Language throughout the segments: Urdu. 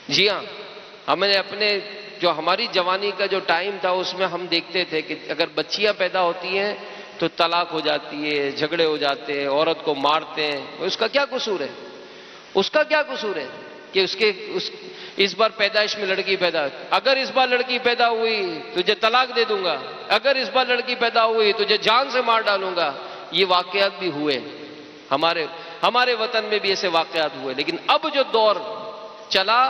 جی ہاں، ہم نے اپنے جو ہماری جوانی کا جو ٹائم تھا اس میں ہم دیکھتے تھے کہ اگر بچیاں پیدا ہوتی ہیں تو طلاق ہو جاتی ہے، جھگڑے ہو جاتے ہیں، عورت کو مارتے ہیں. اس کا کیا قصور ہے؟ اس کا کیا قصور ہے کہ اس بار پیدائش میں لڑکی پیدا، اگر اس بار لڑکی پیدا ہوئی تجھے طلاق دے دوں گا، اگر اس بار لڑکی پیدا ہوئی تجھے جان سے مار ڈالوں گا. یہ واقعات بھی ہوئے ہمارے وطن میں بھی ایسے واقعات ہوئے. لیکن اب جو دور چلا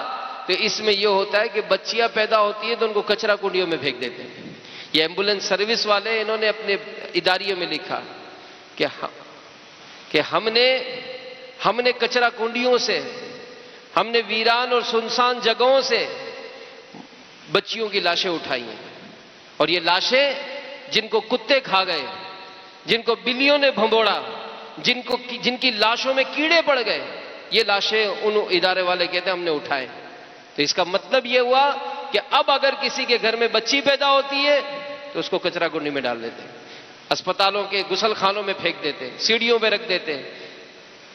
تو اس میں یہ ہوتا ہے کہ بچیاں پیدا ہوتی ہیں تو ان کو کچرا کنڈیوں میں پھینک دیتے ہیں. یہ ایمبولینس سروس والے انہوں نے اپنے اداریوں میں لکھا کہ ہم نے کچرا کنڈیوں سے، ہم نے ویران اور سنسان جگہوں سے بچیوں کی لاشیں اٹھائی ہیں. اور یہ لاشیں جن کو کتے کھا گئے، جن کو بلیوں نے بھنبوڑا، جن کی لاشوں میں کیڑے پڑ گئے، یہ لاشیں ان ادارے والے کہتے ہیں ہم نے اٹھائے. تو اس کا مطلب یہ ہوا کہ اب اگر کسی کے گھر میں بچی پیدا ہوتی ہے تو اس کو کچرا کنڈی میں ڈال دیتے ہیں، اسپتالوں کے غسل خانوں میں پھینک دیتے ہیں، سیڑھیوں پہ رکھ دیتے ہیں،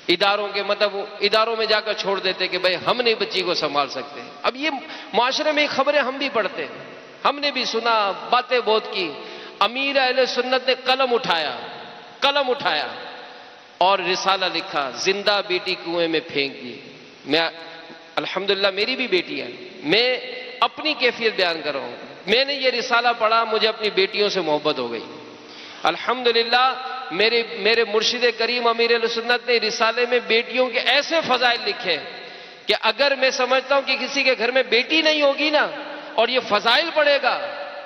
اداروں میں جا کر چھوڑ دیتے کہ بھئی ہم نہیں بچی کو سنبھال سکتے. اب یہ معاشرے میں خبریں ہم بھی پڑھتے ہیں، ہم نے بھی سنا، باتیں بہت کی. امیر اہل سنت نے قلم اٹھایا اور رسالہ لکھا، زندہ بیٹی کنویں میں پھینک دی. میں الحمدللہ میری بھی بیٹی ہے، میں اپنی کیفیت بیان کر رہا ہوں. میں نے یہ رسالہ پڑھا، مجھے اپنی بیٹیوں سے محبت ہو گئی. الحمدللہ میرے مرشد کریم امیر اہل سنت نے رسالے میں بیٹیوں کے ایسے فضائل لکھے کہ اگر میں سمجھتا ہوں کہ کسی کے گھر میں بیٹی نہیں ہوگی نا اور یہ فضائل پڑھے گا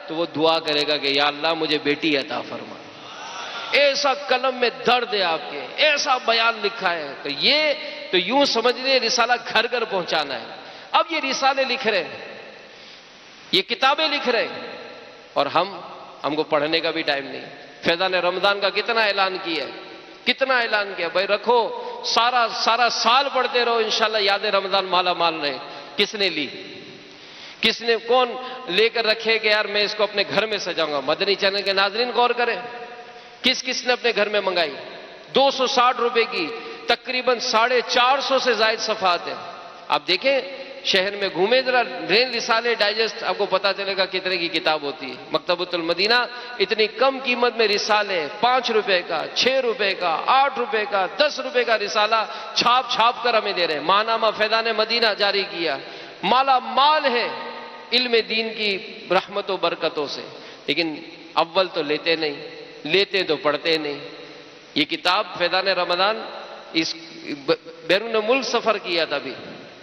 تو وہ دعا کرے گا کہ یا اللہ مجھے بیٹی عطا فرما. ایسا قلم میں درد ہے آپ کے، ایسا بیان لکھا ہے. تو یوں سمجھ لیں رسالہ گھر گھر پہنچانا ہے. اب یہ رسالے لکھ رہے ہیں، یہ کتابیں لکھ رہے ہیں، اور ہم کو پڑھنے کا بھی ٹائم نہیں. فیضان رمضان کا کتنا اعلان کیا بھائی رکھو، سارا سال پڑھتے رہو، انشاءاللہ یاد رمضان مالا مال رہے. کس نے لی؟ کون لے کر رکھے کہ یار میں اس کو اپنے گھر میں سجاؤں گا؟ مدنی چینل کے ناظرین غور کریں، کس نے اپنے گھر میں منگائی؟ 260 روپے کی تقریباً 450 سے زائد صفحات ہیں. آپ دیکھیں شہر میں گھومیں ذرا، رین رسالے ڈائجسٹ، آپ کو پتا چلے گا کتنے کی کتاب ہوتی ہے. مکتبۃ المدینہ اتنی کم قیمت میں رسالے 5 روپے کا، 6 روپے کا، 8 روپے کا، 10 روپے کا رسالہ چھاپ کر ہمیں دے رہے ہیں. ماہنامہ فیضان مدینہ جاری کیا، مالا مال ہے علم دین کی رحمت و برکتوں سے. لیکن اول تو لیتے تو پڑھتے نہیں. یہ کتاب فیضان رمضان اس بیرون ملک سفر کیا تھا، بھی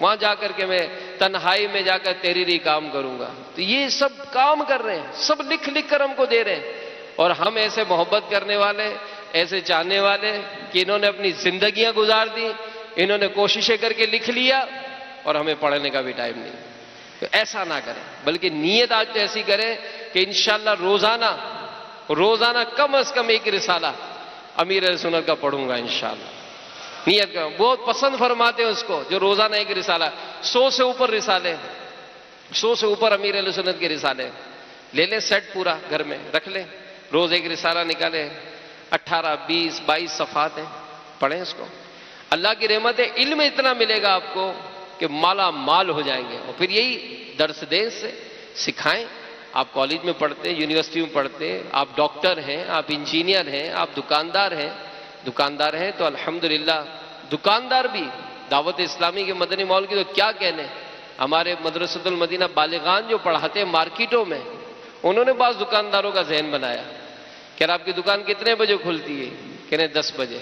وہاں جا کر کے میں تنہائی میں جا کر تحریری کام کروں گا. تو یہ سب کام کر رہے ہیں، سب لکھ کر ہم کو دے رہے ہیں. اور ہم ایسے محبت کرنے والے، ایسے چاہنے والے کہ انہوں نے اپنی زندگیاں گزار دی، انہوں نے کوششیں کر کے لکھ لیا اور ہمیں پڑھنے کا بھی ٹائم نہیں. تو ایسا نہ کریں، بلکہ نیت آج تو ایسی کریں کہ انشاءاللہ روزانہ کم از کم ایک رسالہ امیر اہل سنت کا پڑھوں گا انشاءاللہ. نیت کریں. بہت پسند فرماتے ہیں اس کو جو روزانہ ایک رسالہ، 100 سے اوپر رسالے، 100 سے اوپر امیر اہل سنت کے رسالے لے لیں، سیٹ پورا گھر میں رکھ لیں، روز ایک رسالہ نکالیں. 18 20 22 صفحات ہیں، پڑھیں اس کو. اللہ کی رحمت ہے، علم اتنا ملے گا آپ کو کہ مالا مال ہو جائیں گے. اور پھر یہی درس دیں سے سکھائیں. آپ کالج میں پڑھتے ہیں، یونیورسٹی میں پڑھتے ہیں، آپ ڈاکٹر ہیں، آپ انجینئر ہیں، آپ دکاندار ہیں تو الحمدللہ دکاندار بھی دعوت اسلامی کے مدنی ماحول کی تو کیا کہنے. ہمارے مدرسۃ المدینہ بالغان جو پڑھاتے ہیں مارکیٹوں میں، انہوں نے بعض دکانداروں کا ذہن بنایا کہ آپ کی دکان کتنے بجے کھلتی ہے؟ کہہ رہے 10 بجے.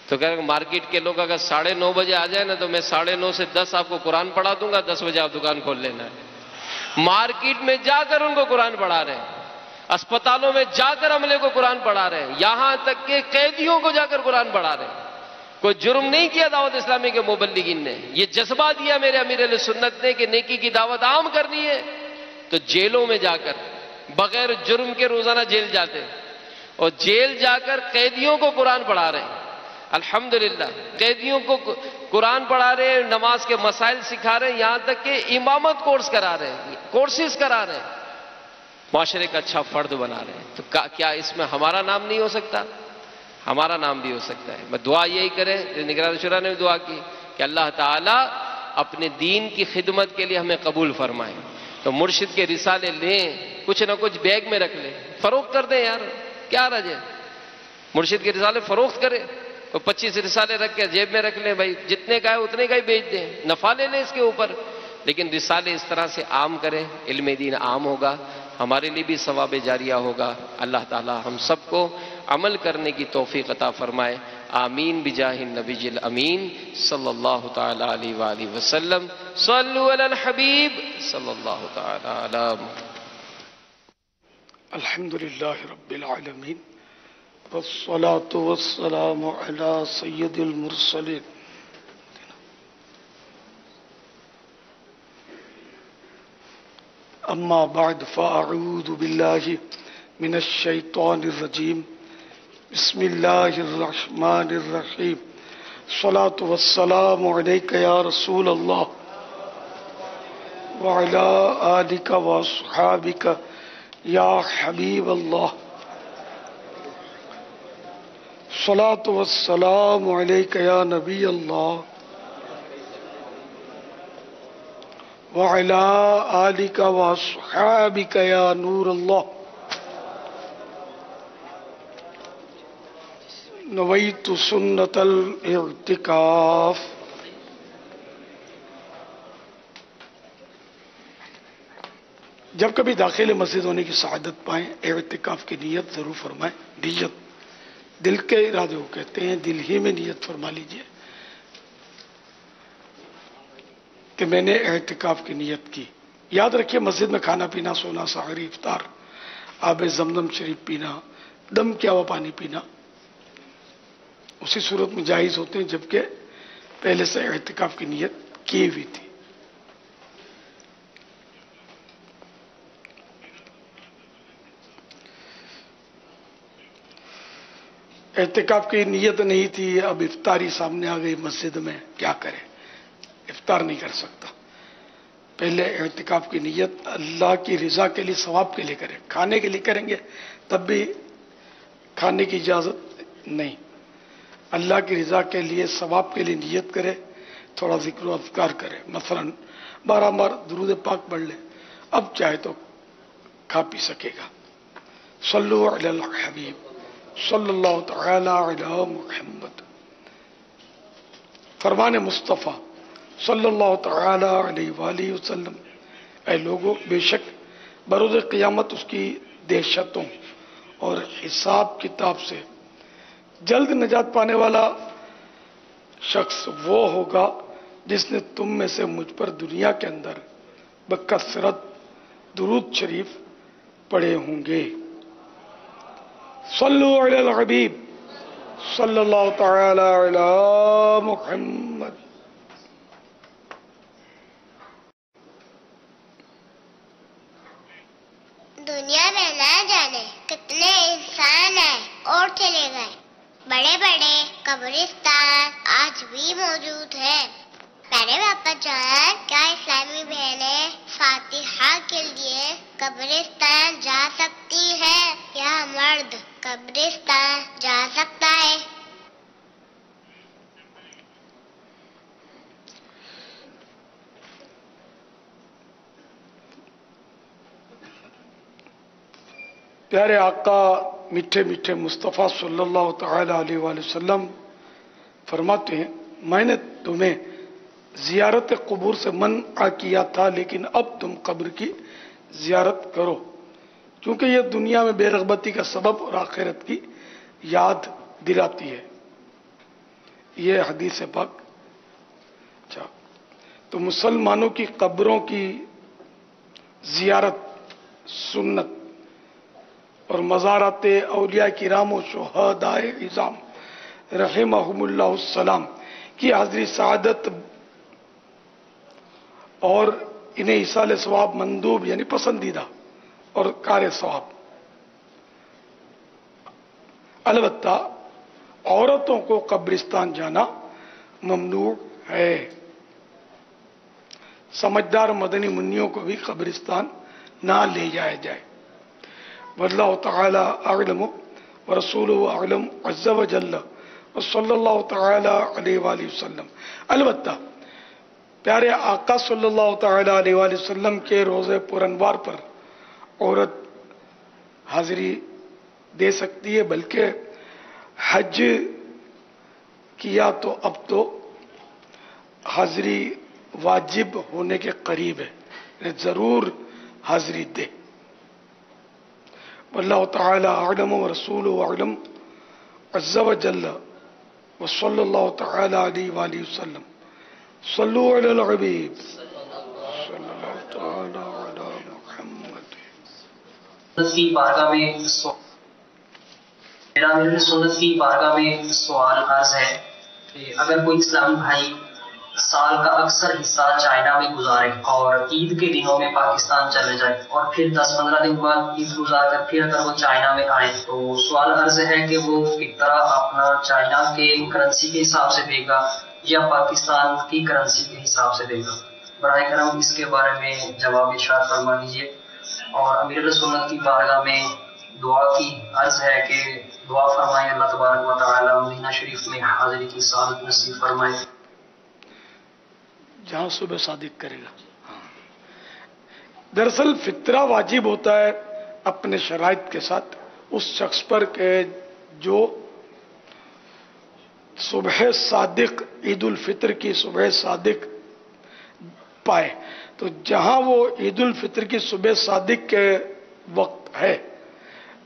تو کہہ رہے مارکیٹ کے لوگ اگر 9:30 بجے آ جائے نا تو میں 9:30 سے 10 آپ کو قرآن پڑھا دوں گا، 10 بجے آپ دکان کھول لینا ہے. مارکیٹ میں جا کر ان کو قرآن پڑھا رہے ہیں، اسپتالوں میں جا کر عملے کو قرآن پڑھا رہے ہیں، یہاں تک کہ قیدیوں کو جا کر قرآن پڑھا رہے ہیں. کوئی جرم نہیں کیا دعوت اسلامی کے مبلغین نے، یہ جذبہ دیا میرے امیر اہل سنت نے کہ نیکی کی دعوت عام کرنی ہے. تو جیلوں میں جا کر بغیر جرم کے روزانہ جیل جاتے اور جیل جا کر قیدیوں کو قرآن پڑھا رہے ہیں. الحمدللہ قیدیوں کو قرآن پڑھا رہے ہیں، نماز کے مسائل سکھا رہے ہیں، یہاں تک کہ امامت کورسز کرا رہے ہیں، معاشرے کا اچھا فرد بنا رہے ہیں. تو کیا اس میں ہمارا نام نہیں ہو سکتا؟ ہمارا نام بھی ہو سکتا ہے. میں دعا یہی کریں، نگران شورا نے بھی دعا کی کہ اللہ تعالیٰ اپنے دین کی خدمت کے لیے ہمیں قبول فرمائے۔ تو مرشد کے رسالے لیں، کچھ نہ کچھ بیگ میں رکھ لیں، فروخت کر دیں یار، کیا حرج ہے؟ مرشد کے رسالے فروخت کریں، تو 25 رسالے رکھ کے جیب میں رکھ لیں، بھائی جتنے کا ہے اتنے کا ہی بیچ دیں، نفع لے لیں اس کے اوپر۔ لیکن رسالے اس طرح سے عام کریں، علم دین عام ہوگا، ہمارے لیے بھی ثواب جاریہ ہوگا۔ اللہ تعالی ہم سب کو عمل کرنے کی توفیق عطا فرمائے، آمین بجاہ النبی الامین صلی اللہ تعالی علیہ وآلہ وسلم۔ صلو علی الحبیب صلی اللہ تعالی علی محمد۔ الحمدللہ رب العالمین والصلاة والسلام علی سید المرسلین۔ اما بعد فاعوذ باللہ من الشیطان الرجیم، بسم اللہ الرحمن الرحیم۔ الصلاة والسلام علیک یا رسول اللہ وعلی آلک واصحابک یا حبیب اللہ۔ الصلاة والسلام علیک یا نبی اللہ وعلی آلک واصحابک یا نور اللہ۔ نویت سنت الاعتکاف۔ جب کبھی داخل مسجد ہونے کی سعادت پائیں، اعتکاف کی نیت ضرور فرمائیں۔ نیت دل کے ارادے کو کہتے ہیں، دل ہی میں نیت فرما لیجئے کہ میں نے اعتکاف کی نیت کی۔ یاد رکھیے مسجد میں کھانا پینا، سونا، سحری، افطار، آب زمزم شریف پینا، دم کیا ہوا پانی پینا اسی صورت میں جائز ہوتے ہیں جبکہ پہلے سے اعتکاف کی نیت کی ہوئی تھی۔ اعتکاف کی نیت نہیں تھی، اب افطاری سامنے آ گئی مسجد میں، کیا کرے؟ افطار نہیں کر سکتا۔ پہلے اعتکاف کی نیت اللہ کی رضا کے لیے، ثواب کے لیے کریں۔ کھانے کے لیے کریں گے تب بھی کھانے کی اجازت نہیں، اللہ کی رضا کے لیے، ثواب کے لیے نیت کرے، تھوڑا ذکر و اذکار کرے، مثلا 12 بار درود پاک پڑھ لے، اب چاہے تو کھا پی سکے گا۔ صلو علی الحبیب صلی اللہ تعالی علی محمد۔ فرمان مصطفیٰ صلی اللہ تعالی علیہ وآلہ وسلم، اے لوگو، بے شک بروز قیامت اس کی دہشتوں اور حساب کتاب سے جلد نجات پانے والا شخص وہ ہوگا جس نے تم میں سے مجھ پر دنیا کے اندر بکثرت درود شریف پڑھے ہوں گے۔ صلو علی الحبیب صلی اللہ تعالی علی محمد۔ دنیا میں نہ جانے کتنے انسان ہیں اور چلے گئے، بڑے بڑے قبرستان آج بھی موجود ہیں۔ پیارے باپا جان، کیا اسلامی بہنیں فاتحہ کے لیے قبرستان جا سکتی ہیں یا مرد قبرستان جا سکتا ہے؟ پیارے آقا میٹھے میٹھے مصطفیٰ صلی اللہ تعالی علیہ وآلہ وسلم فرماتے ہیں، میں نے تمہیں زیارت قبور سے منع کیا تھا، لیکن اب تم قبر کی زیارت کرو، کیونکہ یہ دنیا میں بے رغبتی کا سبب اور آخرت کی یاد دلاتی ہے۔ یہ حدیث پاک۔ اچھا، تو مسلمانوں کی قبروں کی زیارت سنت اور مزارات اولیاء کرام و شہداء عظام رحمہم اللہ السلام کی حاضری سعادت اور انہیں ایصال ثواب مندوب یعنی پسندیدہ اور کار ثواب۔ البتہ عورتوں کو قبرستان جانا ممنوع ہے۔ سمجھدار مدنی منیوں کو بھی قبرستان نہ لے جایا جائے۔ واللہ تعالی اعلم ورسولہ اعلم عز وجل وصلی اللہ تعالی علیہ وآلہ وسلم۔ البتہ پیارے آقا صلی اللہ تعالی علیہ وآلہ وسلم کے روزے پرانوار پر عورت حاضری دے سکتی ہے، بلکہ حج کیا تو اب تو حاضری واجب ہونے کے قریب ہے، ضرور حاضری دے۔ واللہ تعالی اعلم ورسولہ اعلم عز وجل وصلی اللہ تعالی علیہ وآلہ وسلم۔ صلو علی الحبیب صلی اللہ تعالی علی محمد۔ کی بارگاہ میں میرا امیر سنت کی بارگاہ میں سوال عرض ہے کہ اگر کوئی اسلامی بھائی سال کا اکثر حصہ چائنا میں گزارے اور عید کے دنوں میں پاکستان چلے جائے اور پھر 10-15 دن بعد عید گزار کر پھر اگر وہ چائنا میں آئے، تو سوال عرض ہے کہ وہ فطرہ اپنا چائنا کے کرنسی کے حساب سے دے گا یا پاکستان کی کرنسی کے حساب سے دے گا؟ براہ کرم اس کے بارے میں جواب ارشاد فرما دیجیے۔ اور امیر سنت کی بارگاہ میں دعا کی عرض ہے کہ دعا فرمائے اللہ تبارک و تعالی مدینہ شریف میں حاضری کی سعادت نصیب فرمائے۔ جہاں صبح صادق کرے گا۔ دراصل فطرہ واجب ہوتا ہے اپنے شرائط کے ساتھ اس شخص پر کہ جو صبح صادق، عید الفطر کی صبح صادق پائے۔ تو جہاں وہ عید الفطر کی صبح صادق کے وقت ہے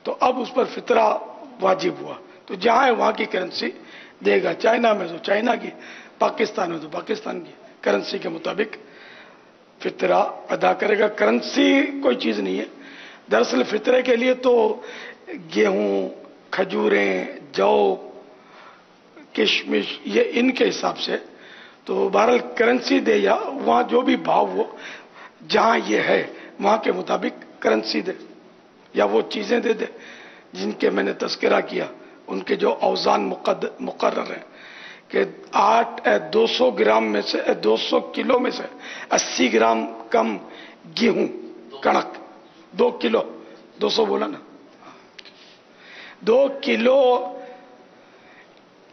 تو اب اس پر فطرہ واجب ہوا، تو جہاں ہے وہاں کی کرنسی دے گا۔ چائنا میں تو چائنا کی، پاکستان میں تو پاکستان کی کرنسی کے مطابق فطرہ ادا کرے گا۔ کرنسی کوئی چیز نہیں ہے، دراصل فطرے کے لیے تو گیہوں، کھجوریں، جو، کشمش، یہ ان کے حساب سے تو بہرحال کرنسی دے یا وہاں جو بھی بھاؤ ہو، جہاں یہ ہے وہاں کے مطابق کرنسی دے یا وہ چیزیں دے دے جن کے میں نے تذکرہ کیا، ان کے جو اوزان مقرر ہیں کہ 200 گرام میں سے 200 کلو میں سے 80 گرام کم گیہوں کڑک، 2 کلو 200 بولا نا، 2 کلو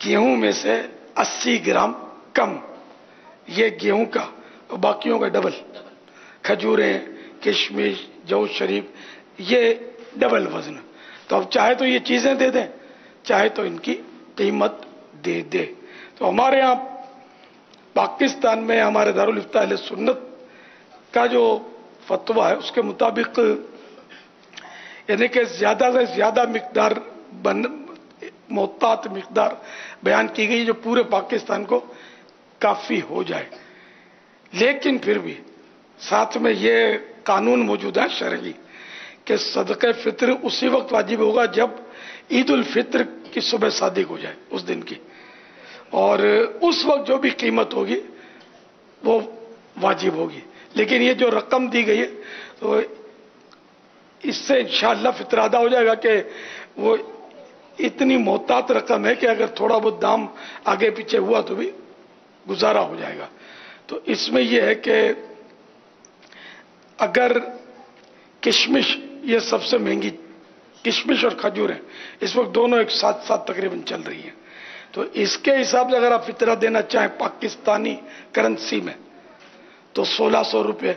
گیہوں میں سے 80 گرام کم، یہ گیہوں کا، باقیوں کا ڈبل، کھجوریں، کشمش، جو شریف، یہ ڈبل وزن۔ تو اب چاہے تو یہ چیزیں دے دیں، چاہے تو ان کی قیمت دے دے۔ تو ہمارے ہاں پاکستان میں ہمارے دارالفتہ اہل سنت کا جو فتویٰ ہے اس کے مطابق یعنی کہ زیادہ سے زیادہ مقدار محتاط مقدار بیان کی گئی جو پورے پاکستان کو کافی ہو جائے، لیکن پھر بھی ساتھ میں یہ قانون موجود ہے شرعی کہ صدقہ فطر اسی وقت واجب ہوگا جب عید الفطر کی صبح صادق ہو جائے اس دن کی، اور اس وقت جو بھی قیمت ہوگی وہ واجب ہوگی۔ لیکن یہ جو رقم دی گئی ہے تو اس سے انشاءاللہ فطر ادا ہو جائے گا کہ وہ اتنی محتاط رقم ہے کہ اگر تھوڑا بہت دام آگے پیچھے ہوا تو بھی گزارا ہو جائے گا۔ تو اس میں یہ ہے کہ اگر کشمش، یہ سب سے مہنگی کشمش اور کھجوریں اس وقت دونوں ایک ساتھ تقریباً چل رہی ہیں، تو اس کے حساب سے اگر آپ فطرہ دینا چاہیں پاکستانی کرنسی میں تو 1600 روپے،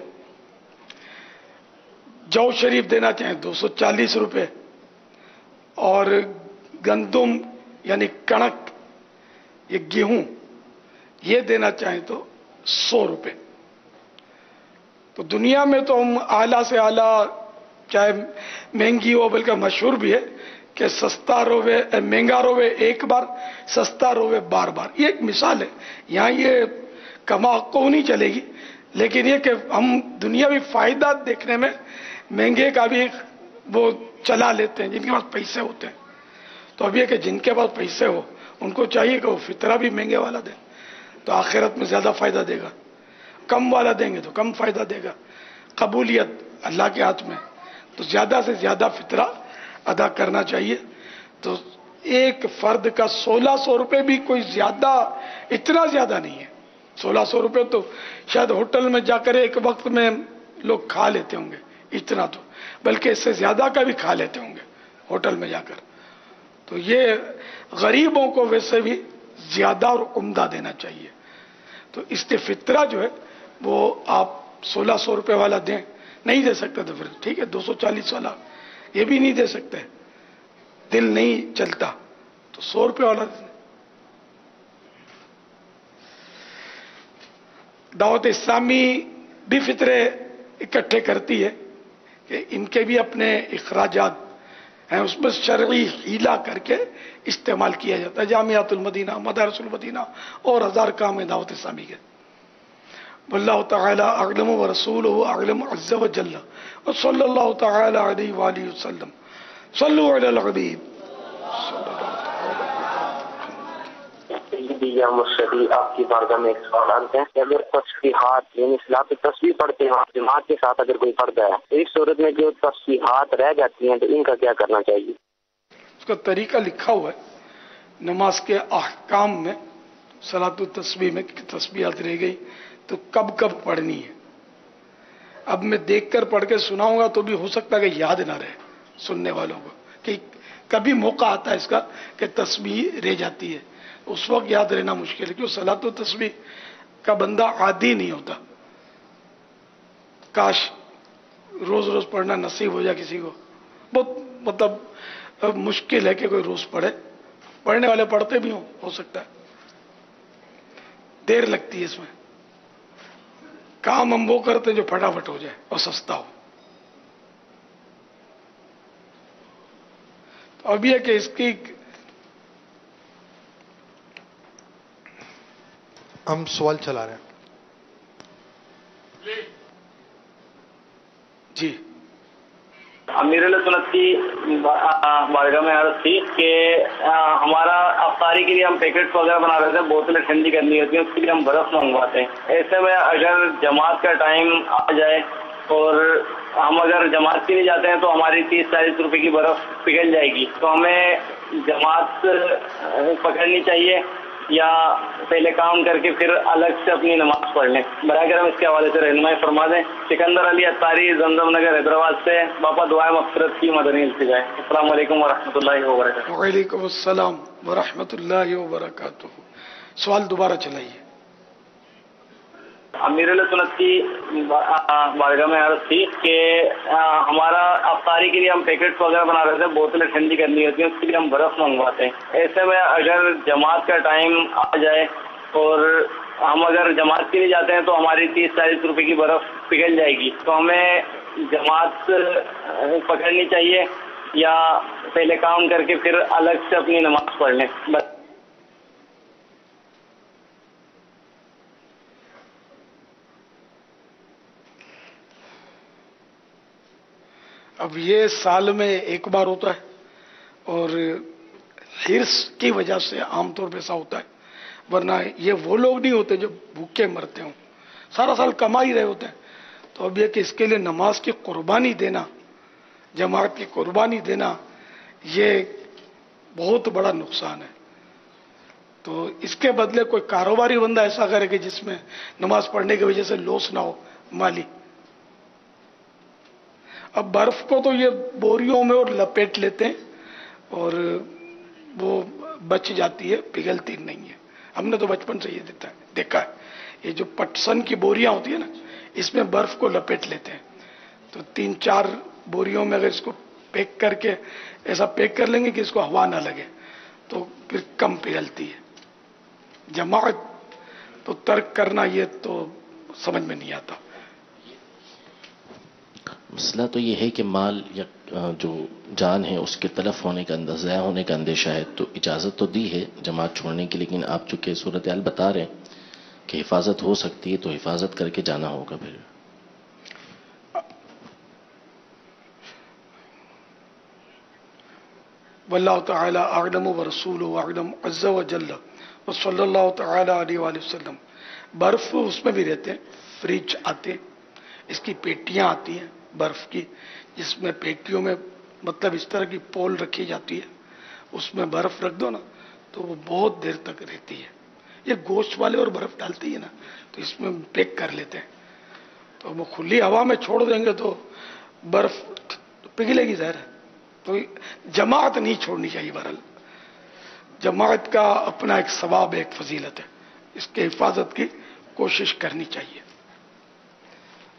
جو شریف دینا چاہیں 240 روپے، اور گندم یعنی کڑک، یہ گیہوں، یہ دینا چاہیں تو 100 روپے۔ تو دنیا میں تو ہم اعلیٰ سے اعلیٰ، چاہے مہنگی ہو بلکہ مشہور بھی ہے کہ سستا روے مہنگا روے ایک بار، سستا روے بار بار، یہ ایک مثال ہے۔ یہاں یہ کما کو نہیں چلے گی، لیکن یہ کہ ہم دنیاوی فائدہ دیکھنے میں مہنگے کا بھی وہ چلا لیتے ہیں جن کے پاس پیسے ہوتے ہیں۔ تو اب یہ کہ جن کے پاس پیسے ہو ان کو چاہیے کہ وہ فطرہ بھی مہنگے والا دیں تو آخرت میں زیادہ فائدہ دے گا، کم والا دیں گے تو کم فائدہ دے گا۔ قبولیت اللہ کے ہاتھ میں، تو زیادہ سے زیادہ فطرہ ادا کرنا چاہیے۔ تو ایک فرد کا 1600 روپے بھی کوئی زیادہ، اتنا زیادہ نہیں ہے۔ 1600 روپے تو شاید ہوٹل میں جا کر ایک وقت میں لوگ کھا لیتے ہوں گے، اتنا تو، بلکہ اس سے زیادہ کا بھی کھا لیتے ہوں گے ہوٹل میں جا کر۔ تو یہ غریبوں کو ویسے بھی زیادہ اور عمدہ دینا چاہیے۔ تو اس کے فطرہ جو ہے وہ آپ 1600 روپے والا دیں، نہیں دے سکتے تو پھر ٹھیک ہے 240 والا یہ بھی نہیں دے سکتے، دل نہیں چلتا تو 100 روپے والا دیں۔ دعوت اسلامی بھی فطرے اکٹھے کرتی ہے کہ ان کے بھی اپنے اخراجات ہیں، اس میں شرعی ہیلا کر کے استعمال کیا جاتا ہے۔ جامعۃ المدینہ، مدارس المدینہ اور ہزار کام ہیں دعوت اسلامی کے۔ واللہ تعالی اعلم ورسولہ اعلم عز وجل وصلی اللہ تعالی علیہ وآلہ وسلم۔ صلو علی الحبیب۔ یا مرشدی، آپ کی بارگاہ میں ایک سوال عرض ہے کہ اگر تصحیحات یعنی صلاۃ تصویح پڑھتے ہیں جماعت کے ساتھ اگر کوئی پڑھتا ہے تو اس صورت میں جو تصحیحات رہ جاتی ہیں تو ان کا کیا کرنا چاہیے؟ اس کا طریقہ لکھا ہوا ہے نماز کے احکام میں، صلاۃ التسبیح میں کہ تسبیحات رہ گئی تو کب کب پڑھنی ہے۔ اب میں دیکھ کر پڑھ کے سناؤں گا تو بھی ہو سکتا ہے کہ یاد نہ رہے سننے والوں کو، کہ کبھی موقع آتا ہے اس کا کہ تسبیح رہ جاتی ہے، اس وقت یاد رہنا مشکل ہے، کیوں صلاۃ التسبیح کا بندہ عادی نہیں ہوتا۔ کاش روز روز پڑھنا نصیب ہو جائے کسی کو، بہت مطلب مشکل ہے کہ کوئی روز پڑھے، پڑھنے والے پڑھتے بھی ہو سکتا ہے، دیر لگتی ہے اس میں۔ کام ہم وہ کرتے جو پھٹافٹ ہو جائے اور سستا ہو۔ تو اب یہ کہ اس کی ہم سوال چلا رہے ہیں۔ جی امیر سنت کی بارگاہ میں عرض تھی کہ ہمارا افطاری کے لیے ہم پیکٹس وغیرہ بنا رہے تھے، بوتلیں ٹھنڈی کرنی ہوتی ہیں، اس کے لیے ہم برف منگواتے ہیں۔ ایسے میں اگر جماعت کا ٹائم آ جائے اور ہم اگر جماعت کے لیے جاتے ہیں تو ہماری 30-40 روپے کی برف پگھل جائے گی، تو ہمیں جماعت پکڑنی چاہیے یا پہلے کام کر کے پھر الگ سے اپنی نماز پڑھ لیں؟ براہ کرم اس کے حوالے سے رہنمائی فرما دیں۔ سکندر علی اتاری، زمزم نگر، حیدرآباد سے۔ باپا دعائیں مغفرت کی مدنی التجا ہے۔ السلام علیکم ورحمۃ اللہ وبرکاتہ۔ وعلیکم السلام ورحمۃ اللہ وبرکاتہ۔ سوال دوبارہ چلائیے۔ امیر سنت کی بارگاہ میں عرض تھی کہ ہمارا افطاری کے لیے ہم پیکٹس وغیرہ بنا رہے تھے، بوتلیں ٹھنڈی کرنی ہوتی ہیں، اس کے لیے ہم برف منگواتے ہیں۔ ایسے میں اگر جماعت کا ٹائم آ جائے اور ہم اگر جماعت کے لیے جاتے ہیں تو ہماری 30-40 روپے کی برف پگھل جائے گی، تو ہمیں جماعت پکڑنی چاہیے یا پہلے کام کر کے پھر الگ سے اپنی نماز پڑھ لیں؟ بس۔ اب یہ سال میں ایک بار ہوتا ہے اور حرص کی وجہ سے عام طور پہ ایسا ہوتا ہے، ورنہ یہ وہ لوگ نہیں ہوتے جو بھوکے مرتے ہوں، سارا سال کما ہی رہے ہوتے ہیں۔ تو اب یہ کہ اس کے لیے نماز کی قربانی دینا، جماعت کی قربانی دینا، یہ بہت بڑا نقصان ہے۔ تو اس کے بدلے کوئی کاروباری بندہ ایسا کرے کہ جس میں نماز پڑھنے کی وجہ سے لوس نہ ہو مالی۔ اب برف کو تو یہ بوریوں میں اور لپیٹ لیتے ہیں اور وہ بچ جاتی ہے، پگھلتی نہیں ہے۔ ہم نے تو بچپن سے یہ دیکھا ہے، یہ جو پٹسن کی بوریاں ہوتی ہیں نا، اس میں برف کو لپیٹ لیتے ہیں، تو 3-4 بوریوں میں اگر اس کو پیک کر کے ایسا پیک کر لیں گے کہ اس کو ہوا نہ لگے تو پھر کم پگھلتی ہے۔ جماعت تو ترک کرنا یہ تو سمجھ میں نہیں آتا۔ مسئلہ تو یہ ہے کہ مال یا جو جان ہے اس کے تلف ہونے کا ضائع ہونے کا اندیشہ ہے، تو اجازت تو دی ہے جماعت چھوڑنے کی، لیکن آپ چونکہ صورتحال بتا رہے ہیں کہ حفاظت ہو سکتی ہے تو حفاظت کر کے جانا ہوگا پھر۔ واللہ تعالی اعلم ورسولہ اعلم عز وجل وصلی اللہ تعالی علیہ وآلہ وسلم۔ برف اس میں بھی رہتے ہیں، فریج آتے ہیں، اس کی پیٹیاں آتی ہیں برف کی، جس میں پیٹیوں میں مطلب اس طرح کی پول رکھی جاتی ہے، اس میں برف رکھ دو نا تو وہ بہت دیر تک رہتی ہے۔ یہ گوشت والے اور برف ڈالتی ہے نا تو اس میں پیک کر لیتے ہیں، تو وہ کھلی ہوا میں چھوڑ دیں گے تو برف پگھلے گی ظاہر ہے۔ تو جماعت نہیں چھوڑنی چاہیے، بہرحال جماعت کا اپنا ایک ثواب ہے، ایک فضیلت ہے، اس کے حفاظت کی کوشش کرنی چاہیے۔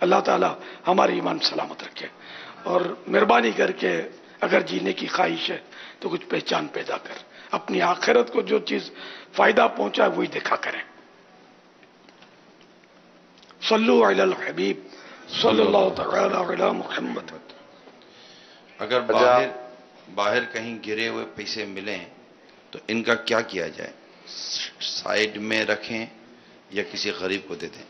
اللہ تعالی ہمارا ایمان سلامت رکھے، اور مہربانی کر کے اگر جینے کی خواہش ہے تو کچھ پہچان پیدا کر، اپنی آخرت کو جو چیز فائدہ پہنچا وہی دیکھا کریں۔ صلو علی الحبیب صلی اللہ تعالی علی محمد۔ اگر باہر کہیں گرے ہوئے پیسے ملیں تو ان کا کیا کیا جائے؟ سائیڈ میں رکھیں یا کسی غریب کو دے دیں؟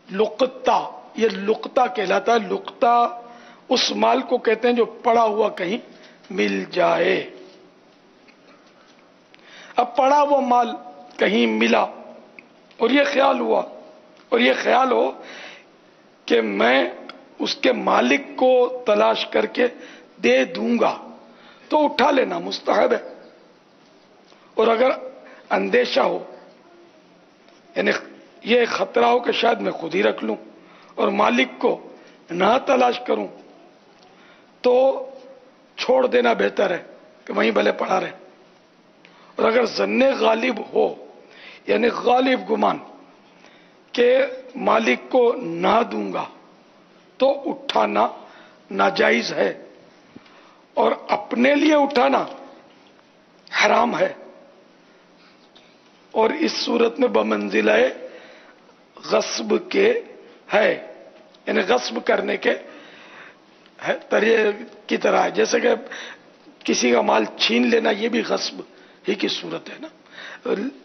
لقطہ، یہ لقطہ کہلاتا ہے۔ لقطہ اس مال کو کہتے ہیں جو پڑا ہوا کہیں مل جائے۔ اب پڑا ہوا مال کہیں ملا اور یہ خیال ہوا، اور یہ خیال ہو کہ میں اس کے مالک کو تلاش کر کے دے دوں گا، تو اٹھا لینا مستحب ہے۔ اور اگر اندیشہ ہو، یعنی یہ خطرہ ہو کہ شاید میں خود ہی رکھ لوں اور مالک کو نہ تلاش کروں، تو چھوڑ دینا بہتر ہے کہ وہیں بھلے پڑا رہے۔ اور اگر ظن غالب ہو، یعنی غالب گمان کہ مالک کو نہ دوں گا، تو اٹھانا ناجائز ہے، اور اپنے لیے اٹھانا حرام ہے، اور اس صورت میں بمنزلہ غصب کے ہے، یعنی غصب کرنے کے طریقے کی طرح ہے۔ جیسے کہ کسی کا مال چھین لینا، یہ بھی غصب ہی کی صورت ہے نا،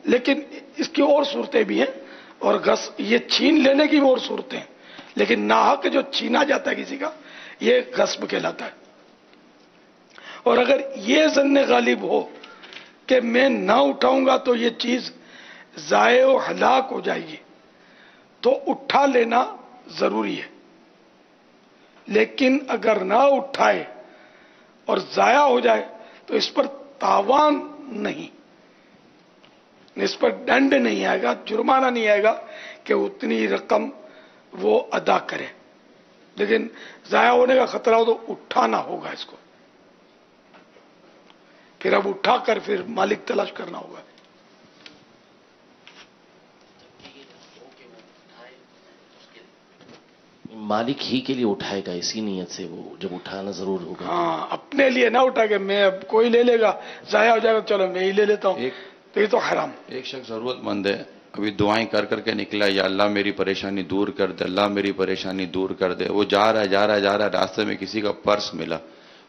لیکن اس کی اور صورتیں بھی ہیں، اور یہ چھین لینے کی بھی اور صورتیں ہیں، لیکن ناحق جو چھینا جاتا ہے کسی کا، یہ غصب کہلاتا ہے۔ اور اگر یہ ظن غالب ہو کہ میں نہ اٹھاؤں گا تو یہ چیز ضائع و ہلاک ہو جائے گی، تو اٹھا لینا ضروری ہے۔ لیکن اگر نہ اٹھائے اور ضائع ہو جائے تو اس پر تاوان نہیں، اس پر دنڈ نہیں آئے گا، جرمانہ نہیں آئے گا کہ اتنی رقم وہ ادا کرے، لیکن ضائع ہونے کا خطرہ ہو تو اٹھانا ہوگا اس کو، پھر اب اٹھا کر پھر مالک تلاش کرنا ہوگا۔ مالک ہی کے لیے اٹھائے گا، اسی نیت سے وہ جب اٹھانا ضرور ہوگا۔ ہاں، اپنے لیے نہ اٹھا کہ میں اب کوئی لے لے گا، ضائع ہو جائے گا، چلو میں ہی لے لیتا ہوں، تو یہ تو حرام۔ ایک شخص ضرورت مند ہے، ابھی دعائیں کر کر کے نکلا، یا اللہ میری پریشانی دور کر دے، اللہ میری پریشانی دور کر دے، وہ جا رہا ہے، راستے میں کسی کا پرس ملا،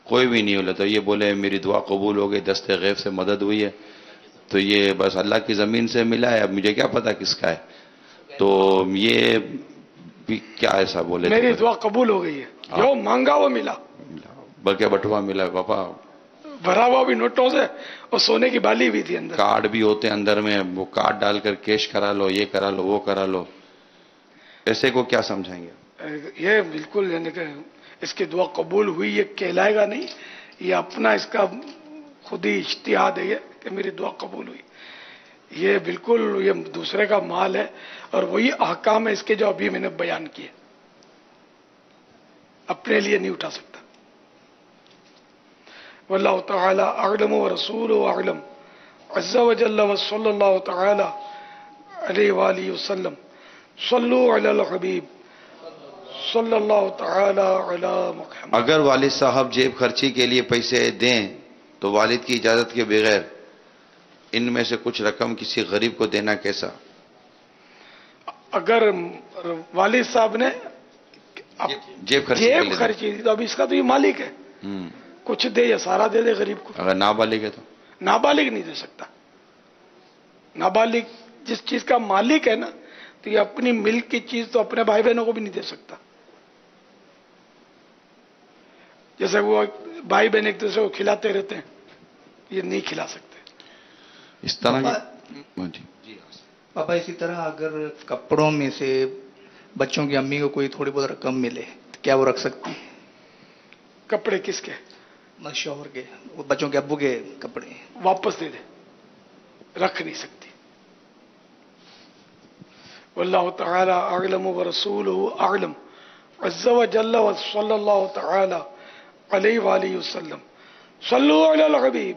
کوئی بھی نہیں ہو تو یہ بولے میری دعا قبول ہو گئی، دست غیب سے مدد ہوئی ہے، تو یہ بس اللہ کی زمین سے ملا ہے، اب مجھے کیا پتا کس کا ہے، تو یہ بھی کیا ایسا بولے میری دعا قبول ہو گئی ہے، جو مانگا وہ ملا، بلکہ بٹوا ملا، پاپا بھرا ہوا بھی نوٹوں سے اور سونے کی بالی بھی تھی اندر، کارڈ بھی ہوتے اندر میں، وہ کارڈ ڈال کر کیش کرا لو، یہ کرا لو، وہ کرا لو، ایسے کو کیا سمجھائیں گے؟ یہ بالکل یعنی کہ اس کی دعا قبول ہوئی یہ کہلائے گا نہیں، یہ اپنا اس کا خود ہی اجتہاد ہے کہ میری دعا قبول ہوئی، یہ بالکل یہ دوسرے کا مال ہے، اور وہی احکام ہے اس کے جو ابھی میں نے بیان کیے، اپنے لیے نہیں اٹھا سکتا۔ واللہ تعالی اعلم ورسولہ اعلم عز وجل وصلی اللہ تعالی علیہ وآلہ وسلم۔ صلو علی الحبیب صلی اللہ تعالی علی محمد۔ اگر والد صاحب جیب خرچی کے لیے پیسے دیں تو والد کی اجازت کے بغیر ان میں سے کچھ رقم کسی غریب کو دینا کیسا؟ اگر والد صاحب نے جیب خرچی دی تو اب اس کا تو یہ مالک ہے، کچھ دے یا سارا دے دے غریب کو۔ اگر نابالغ ہے تو نابالغ نہیں دے سکتا، نابالغ جس چیز کا مالک ہے نا، تو یہ اپنی ملک کی چیز تو اپنے بھائی بہنوں کو بھی نہیں دے سکتا، جیسے وہ بھائی بہن ایک دوسرے کو کھلاتے رہتے ہیں، یہ نہیں کھلا سکتے اس طرح۔ پاپا اسی طرح اگر کپڑوں میں سے بچوں کی امی کو کوئی تھوڑی بہت رقم ملے تو کیا وہ رکھ سکتی ہیں؟ کپڑے کس کے؟ شوہر کے، بچوں کے ابو کے کپڑے واپس دے دے، رکھ نہیں سکتی۔ واللہ تعالی اعلم ورسولہ اعلم عز وجل وصلی اللہ تعالی علیہ وآلہ وسلم۔ صلو علی الحبیب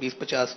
20-50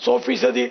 100%,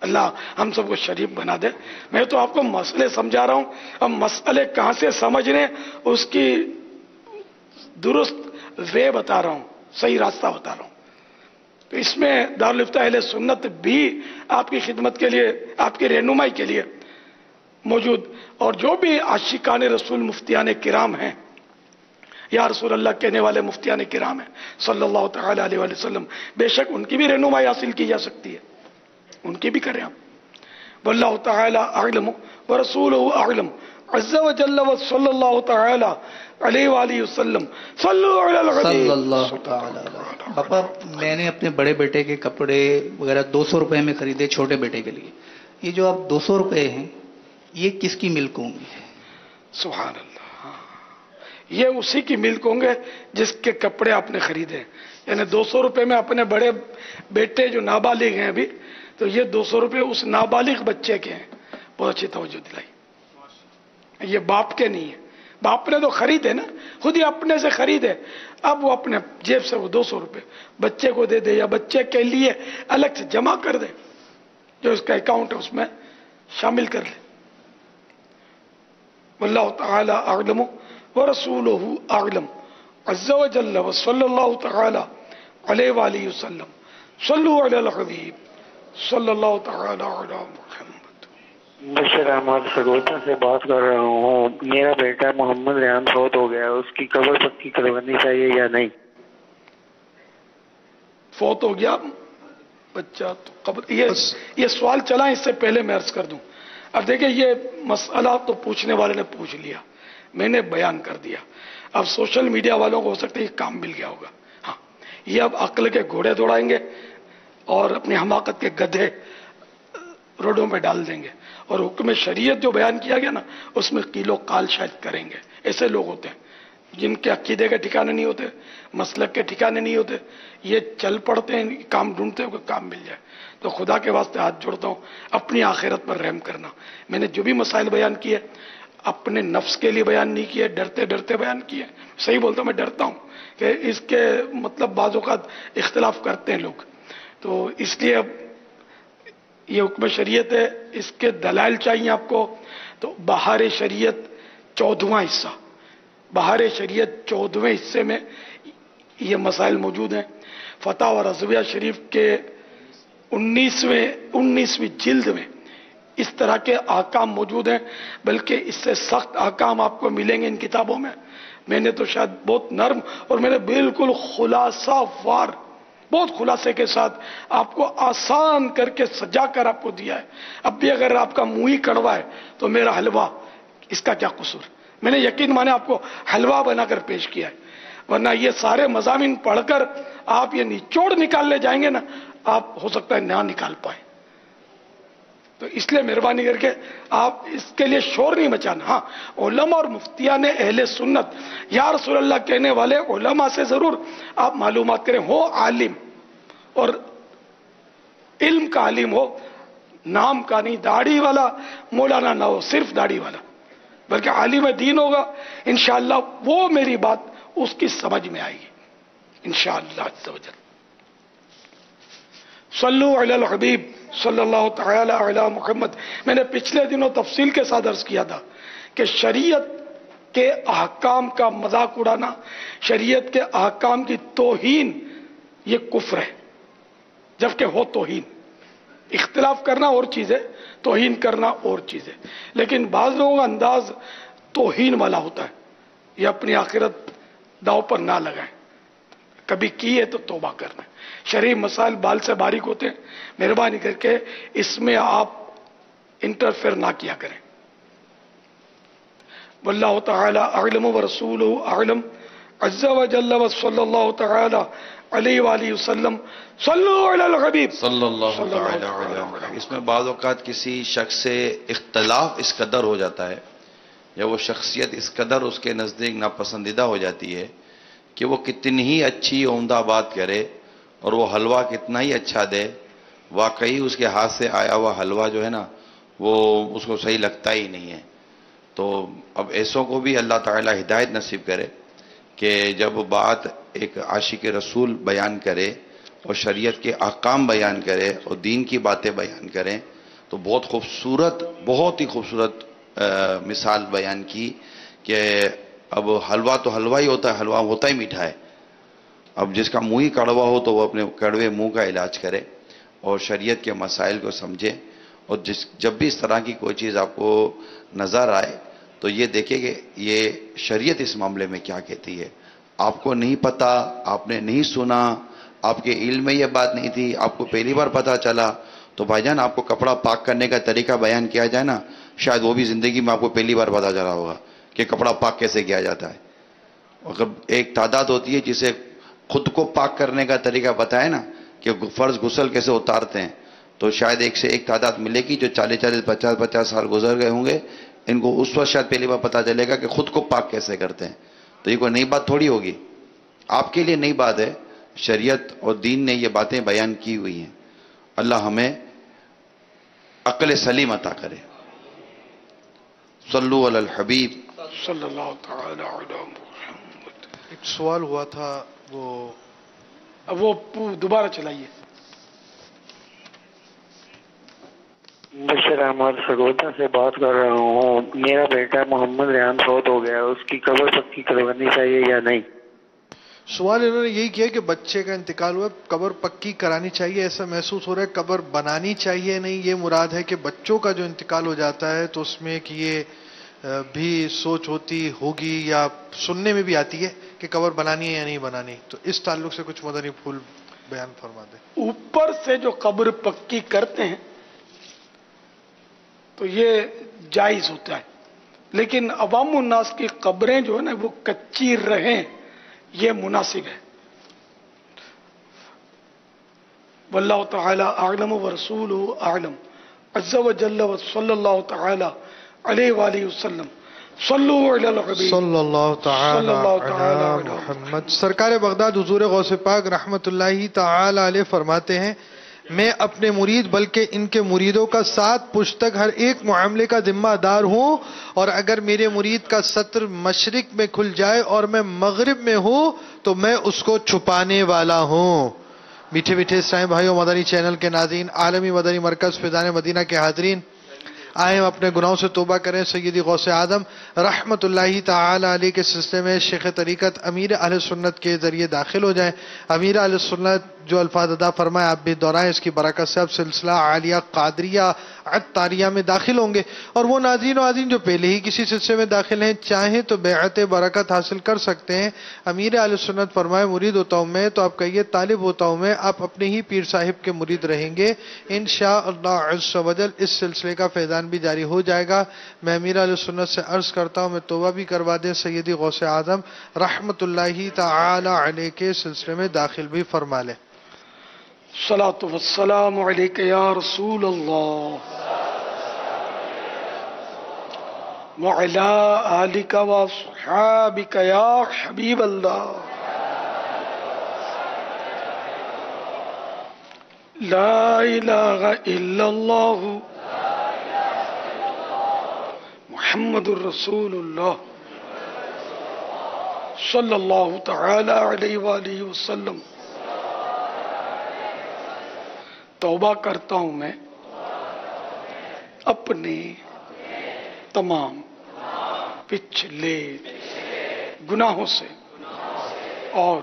اللہ ہم سب کو شریف بنا دے. میں تو آپ کو مسئلے سمجھا رہا ہوں، اب مسئلے کہاں سے سمجھنے اس کی درست وے بتا رہا ہوں، صحیح راستہ بتا رہا ہوں. تو اس میں دارالفتہ اہل سنت بھی آپ کی خدمت کے لیے، آپ کی رہنمائی کے لیے موجود، اور جو بھی عاشقان رسول مفتیان کرام ہیں، یا رسول اللہ کہنے والے مفتیان کرام ہیں صلی اللہ تعالی علیہ وآلہ وسلم، بے شک ان کی بھی رہنمائی حاصل کی جا سکتی ہے، ان کی بھی کریں آپ. واللہ تعالی اعلم ورسولہ اعلم عز وجل وصلی اللہ تعالی علیہ وآلہ وسلم. صلو علی الحبیب صلی اللہ تعالی علیہ. پاپا میں نے اپنے بڑے بیٹے کے کپڑے وغیرہ 200 روپے میں خریدے چھوٹے بیٹے کے لیے. یہ جو آپ 200 روپے ہیں یہ کس کی ملک ہوں گی؟ سبحان اللہ. یہ اسی کی ملک ہوں گے جس کے کپڑے آپ نے خریدے. یعنی 200 روپے میں اپنے بڑے بیٹے جو نابالغ ہیں ابھی، تو یہ 200 روپے اس نابالغ بچے کے ہیں. بہت اچھی توجہ دلائی. یہ باپ کے نہیں ہیں، باپ نے تو خریدے نا، خود ہی اپنے سے خریدے، اب وہ اپنے جیب سے وہ 200 روپے بچے کو دے دے یا بچے کے لیے الگ سے جمع کر دے، جو اس کا اکاؤنٹ ہے اس میں شامل کر لے. واللہ تعالی اعلم ورسولہ اعلم عز وجل وصلی اللہ تعالی علیہ وآلہ وسلم. صلو علی الحبیب صلی اللہ تعالی علی محمد. بشر احمد سگوتا سے بات کر رہا ہوں. میرا بیٹا محمد ریان فوت ہو گیا، اس کی قبر پکی کروانی چاہیے یا نہیں؟ فوت ہو گیا بچہ تو قبر، یہ سوال چلا، اس سے پہلے میں عرض کر دوں. اب دیکھیں یہ مسئلہ تو پوچھنے والے نے پوچھ لیا، میں نے بیان کر دیا. اب سوشل میڈیا والوں کو ہو سکتا ہے یہ کام مل گیا ہوگا. ہاں، یہ اب عقل کے گھوڑے دوڑائیں گے اور اپنی حماقت کے گدھے روڈوں پہ ڈال دیں گے، اور حکم شریعت جو بیان کیا گیا نا اس میں قیل و قال شاید کریں گے. ایسے لوگ ہوتے ہیں جن کے عقیدے کے ٹھکانے نہیں ہوتے، مسلک کے ٹھکانے نہیں ہوتے، یہ چل پڑتے ہیں کام ڈھونڈتے ہیں کہ کام مل جائے. تو خدا کے واسطے ہاتھ جوڑتا ہوں، اپنی آخرت پر رحم کرنا. میں نے جو بھی مسائل بیان کیے اپنے نفس کے لیے بیان نہیں کیے، ڈرتے ڈرتے بیان کیے. صحیح بولتا ہوں، میں ڈرتا ہوں کہ اس کے مطلب بعض اوقات اختلاف کرتے ہیں لوگ، تو اس لیے اب یہ حکم شریعت ہے، اس کے دلائل چاہیے آپ کو. تو بہار شریعت 14واں حصہ، بہار شریعت 14ویں حصے میں یہ مسائل موجود ہیں. فتح و رضویہ شریف کے 19ویں جلد میں اس طرح کے احکام موجود ہیں، بلکہ اس سے سخت احکام آپ کو ملیں گے ان کتابوں میں. میں نے تو شاید بہت نرم اور میں نے بالکل خلاصہ وار، بہت خلاصے کے ساتھ آپ کو آسان کر کے سجا کر آپ کو دیا ہے. اب بھی اگر آپ کا منہ ہی کڑوا ہے تو میرا حلوہ اس کا کیا قصور؟ میں نے یقین مانے آپ کو حلوہ بنا کر پیش کیا ہے، ورنہ یہ سارے مضامین پڑھ کر آپ یہ نچوڑ نکالنے جائیں گے نا، آپ ہو سکتا ہے نہ نکال پائیں. تو اس لیے مہربانی کر کے آپ اس کے لیے شور نہیں مچانا. ہاں، علماء اور مفتیان اہل سنت یا رسول اللہ کہنے والے علماء سے ضرور آپ معلومات کریں. ہو عالم اور علم کا عالم ہو، نام کا نہیں، داڑھی والا مولانا نہ ہو، صرف داڑھی والا، بلکہ عالم دین ہوگا. انشاءاللہ وہ میری بات اس کی سمجھ میں آئے گی انشاءاللہ عز و جل. صلو علی الحبیب صلی اللہ تعالی علی محمد. میں نے پچھلے دنوں تفصیل کے ساتھ عرض کیا تھا کہ شریعت کے احکام کا مذاق اڑانا، شریعت کے احکام کی توہین، یہ کفر ہے، جبکہ ہو توہین. اختلاف کرنا اور چیز ہے، توہین کرنا اور چیز ہے. لیکن بعض لوگوں کا انداز توہین والا ہوتا ہے. یہ اپنی آخرت داؤ پر نہ لگائیں، کبھی کی ہے تو توبہ کرنا. شرعی مسائل بال سے باریک ہوتے ہیں، مہربانی کر کے اس میں آپ انٹرفیئر نہ کیا کریں. واللہ تعالی اعلم ورسولہ اعلم عز وجل وصلی اللہ تعالی علیہ وآلہ وسلم. صلو علی الحبیب صلی اللہ تعالی علیہ وسلم. اس میں بعض اوقات کسی شخص سے اختلاف اس قدر ہو جاتا ہے یا وہ شخصیت اس قدر اس کے نزدیک ناپسندیدہ ہو جاتی ہے کہ وہ کتنی ہی اچھی عمدہ بات کرے اور وہ حلوہ کتنا ہی اچھا دے، واقعی اس کے ہاتھ سے آیا ہوا حلوہ جو ہے نا وہ اس کو صحیح لگتا ہی نہیں ہے. تو اب ایسوں کو بھی اللہ تعالی ہدایت نصیب کرے کہ جب بات ایک عاشق رسول بیان کرے اور شریعت کے احکام بیان کرے اور دین کی باتیں بیان کریں تو بہت خوبصورت، بہت ہی خوبصورت مثال بیان کی کہ اب حلوہ تو حلوہ ہی ہوتا ہے، حلوہ ہوتا ہی میٹھا ہے. اب جس کا منہ ہی کڑوا ہو تو وہ اپنے کڑوے منہ کا علاج کرے اور شریعت کے مسائل کو سمجھے. اور جب بھی اس طرح کی کوئی چیز آپ کو نظر آئے تو یہ دیکھیں کہ یہ شریعت اس معاملے میں کیا کہتی ہے. آپ کو نہیں پتا، آپ نے نہیں سنا، آپ کے علم میں یہ بات نہیں تھی، آپ کو پہلی بار پتا چلا، تو بھائی جان آپ کو کپڑا پاک کرنے کا طریقہ بیان کیا جائے نا، شاید وہ بھی زندگی میں آپ کو پہلی بار پتا چلا ہوگا کہ کپڑا پاک کیسے کیا جاتا ہے. اور ایک تعداد ہوتی ہے جسے خود کو پاک کرنے کا طریقہ بتائے نا کہ فرض غسل کیسے اتارتے ہیں، تو شاید ایک سے ایک تعداد ملے گی جو 40 50 سال گزر گئے ہوں گے. ان کو اس وقت شاید پہلی بار پتا چلے گا کہ خود کو پاک کیسے کرتے ہیں. تو یہ کوئی نئی بات تھوڑی ہوگی، آپ کے لیے نئی بات ہے. شریعت اور دین نے یہ باتیں بیان کی ہوئی ہیں. اللہ ہمیں عقل سلیم عطا کرے. صلو علی الحبیب صلی اللہ تعالی علی محمد. ایک سوال ہوا تھا وہ دوبارہ چلائیے. بشر احمد سگوتا سے بات کر رہا ہوں. میرا بیٹا محمد ریان فوت ہو گیا، اس کی قبر پکی کروانی چاہیے یا نہیں؟ سوال انہوں نے یہی کیا کہ بچے کا انتقال ہوا، قبر پکی کرانی چاہیے، ایسا محسوس ہو رہا ہے قبر بنانی چاہیے نہیں. یہ مراد ہے کہ بچوں کا جو انتقال ہو جاتا ہے تو اس میں کہ یہ بھی سوچ ہوتی ہوگی یا سننے میں بھی آتی ہے کہ قبر بنانی ہے یا نہیں بنانی. تو اس تعلق سے کچھ مدنی پھول بیان فرما دیں. اوپر سے جو قبر پکی کرتے ہیں تو یہ جائز ہوتا ہے، لیکن عوام الناس کی قبریں جو ہے نا وہ کچی رہیں، یہ مناسب ہے. واللہ تعالی اعلم ورسولہ اعلم عز وجل وصلی اللہ تعالی علیہ وآلہ وسلم. صلو علی الحبیب صلی اللہ تعالی علی محمد. سرکار بغداد حضور غوث پاک رحمت اللہ تعالی علیہ فرماتے ہیں میں اپنے مرید بلکہ ان کے مریدوں کا 7 پشت تک ہر ایک معاملے کا ذمہ دار ہوں، اور اگر میرے مرید کا سطر مشرق میں کھل جائے اور میں مغرب میں ہوں تو میں اس کو چھپانے والا ہوں. میٹھے میٹھے اسلامی بھائیوں، مدنی چینل کے ناظرین، عالمی مدنی مرکز فیضان مدینہ کے حاضرین، آئیں ہم اپنے گناہوں سے توبہ کریں. سیدی غوث اعظم رحمت اللہ تعالی علیہ کے سلسلے میں شیخ طریقت امیر اہل سنت کے ذریعے داخل ہو جائیں. امیر اہل سنت جو الفاظ ادا فرمائے آپ بھی دہرائیں، اس کی برکت سے اب سلسلہ عالیہ قادریہ عطاریہ میں داخل ہوں گے. اور وہ ناظرین و عازرین جو پہلے ہی کسی سلسلے میں داخل ہیں چاہیں تو بیعت برکت حاصل کر سکتے ہیں. امیر اہل سنت فرمائے مرید ہوتا ہوں میں، تو آپ کہیے طالب ہوتا ہوں میں. آپ اپنے ہی پیر صاحب کے مرید رہیں گے انشاءاللہ عز و جل. اس سلسلے کا فیضان بھی جاری ہو جائے گا. میں امیر اہل سنت سے عرض کرتا ہوں میں توبہ بھی کروا دیں، سیدی غوث اعظم رحمت اللہ تعالی علیہ کے سلسلے میں داخل بھی فرما لیں. الصلاۃ والسلام علیک یا رسول اللہ وعلی آلک واصحابک یا حبیب اللہ. لا الہ الا اللہ محمد الرسول اللہ صلی اللہ تعالی علیہ وآلہ وسلم. توبہ کرتا ہوں میں اپنے تمام پچھلے گناہوں سے، اور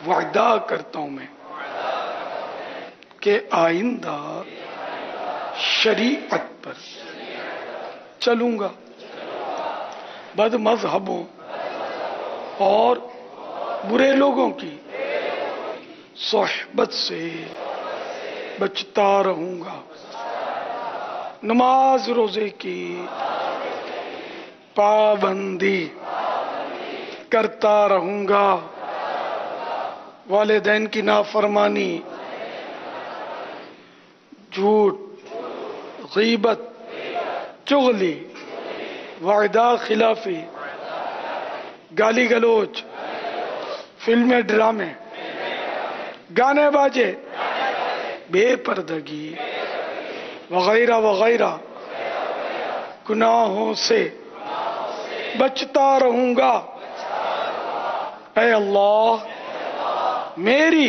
وعدہ کرتا ہوں میں کہ آئندہ شریعت پر چلوں گا، بد مذہبوں اور برے لوگوں کی صحبت سے بچتا رہوں گا، نماز روزے کی پابندی کرتا رہوں گا، والدین کی نافرمانی، جھوٹ، غیبت، چغلی، وعدہ خلافی، گالی گلوچ، فلمیں ڈرامے، گانے باجے، بے پردگی وغیرہ وغیرہ گناہوں سے بچتا رہوں گا. اے اللہ میری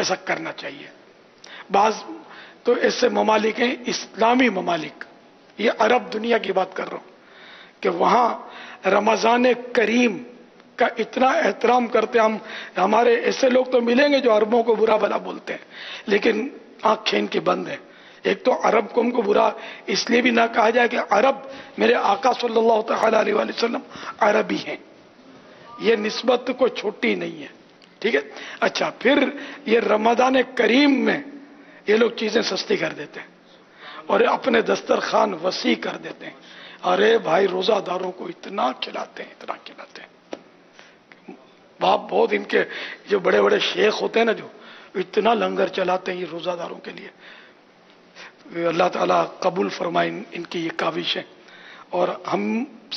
ایسا کرنا چاہیے. بعض تو ایسے ممالک ہیں اسلامی ممالک، یہ عرب دنیا کی بات کر رہا ہوں، کہ وہاں رمضان کریم کا اتنا احترام کرتے ہیں. ہمارے ایسے لوگ تو ملیں گے جو عربوں کو برا بھلا بولتے ہیں، لیکن آنکھیں ان کی بند ہیں. ایک تو عرب قوم کو برا اس لیے بھی نہ کہا جائے کہ عرب میرے آقا صلی اللہ تعالی علیہ وآلہ وسلم عربی ہیں، یہ نسبت کوئی چھوٹی نہیں ہے. ٹھیک ہے. اچھا، پھر یہ رمضان کریم میں یہ لوگ چیزیں سستی کر دیتے ہیں اور اپنے دسترخوان وسیع کر دیتے ہیں. ارے بھائی، روزہ داروں کو اتنا کھلاتے ہیں، اتنا کھلاتے ہیں. باپ بہت ان کے جو بڑے بڑے شیخ ہوتے ہیں نا، جو اتنا لنگر چلاتے ہیں یہ روزہ داروں کے لیے. اللہ تعالیٰ قبول فرمائے ان کی یہ کاوشیں، اور ہم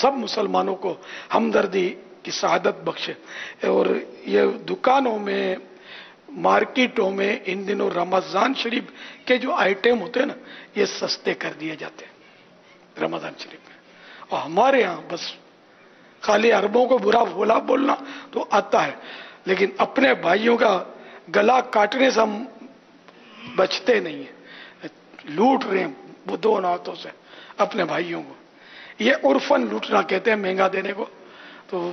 سب مسلمانوں کو ہمدردی کی سعادت بخشے. اور یہ دکانوں میں، مارکیٹوں میں ان دنوں رمضان شریف کے جو آئٹم ہوتے ہیں نا، یہ سستے کر دیے جاتے ہیں رمضان شریف میں. اور ہمارے ہاں بس خالی عربوں کو برا بھولا بولنا تو آتا ہے، لیکن اپنے بھائیوں کا گلا کاٹنے سے ہم بچتے نہیں ہیں. لوٹ رہے ہیں وہ دو ہاتھوں سے اپنے بھائیوں کو. یہ عرفن لوٹنا کہتے ہیں، مہنگا دینے کو. تو